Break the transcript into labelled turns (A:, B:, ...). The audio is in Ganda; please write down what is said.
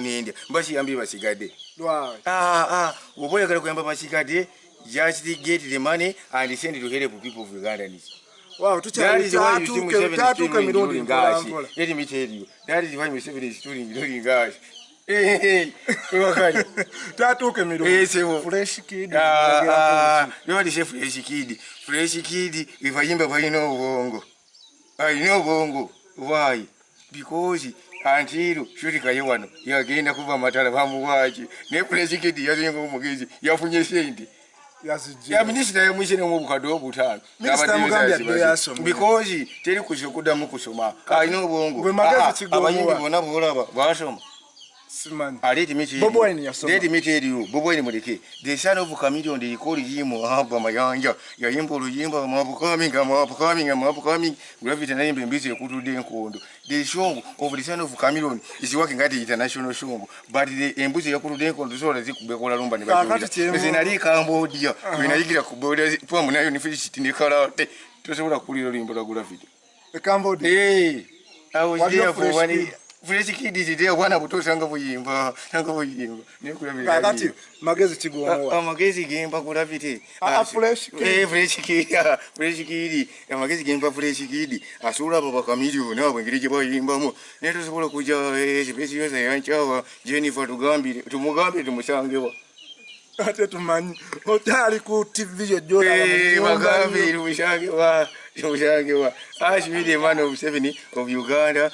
A: n'endya mbakiyambye basigadde
B: Lwaki?
A: oba oyagala kuyamba basigadde just get the money and send it to help people of Ugandans.
B: Wow,
A: That is why you see Museveni still ruling Gashi. Let me tell you, that is why Museveni is still ruling Gashi. Hey,
B: tatuke mirundi. Fresh kid.
A: Nobody say fresh kid. Fresh kid, if I remember, I know bongo. I know bongo. Why? Because until Shuri Kayawano, you are getting a kuba matala bamuwaji. Ne fresh kid, you are going to Mugizi, you are funny saint. Ya minisita ya mwishene mwukado obutano.
B: Minisita Mugambi do yasoma.
A: Because teri kushokuda mukusoma. I know bongo.
B: Gwe magezi kigomo.
A: Abayimbi bona bolaba basoma.
B: Simani.
A: Let me tell you.
B: Bobo Wine yasoma.
A: Let me tell you. Bobo Wine muleke. The son of Chameleone the record yimo hamba mayanja. Ya yimbo luyimba mapu coming. Gravity na yimbe mbizi kutude nkondo. The show of the son of Chameleone is working at the international show. But the embuzi ya kutude nkondo so zikubekola lumba ne bajoja. Zinali Cambodia. Winayigira kuboda pomu nayo ni fish tindikala. Tosobola kulira limbo la gravity.
B: Cambodia.
A: Hey. I was there for one. Fresh kid is there one abutosha ngabuyimba nekula
B: kakati magezi kigomo
A: magezi gemba gravity
B: fresh kid
A: fresh kid magezi gemba fresh kid asula baba kamilio nabo ngirije bayimbamo neto sobola kuja especially yose yanchawa Jennifer tumugambi tumusangewa
B: ate tumanyi otali ku TV yo jola
A: bagambi tumusangewa ashibide man of 7 of Uganda.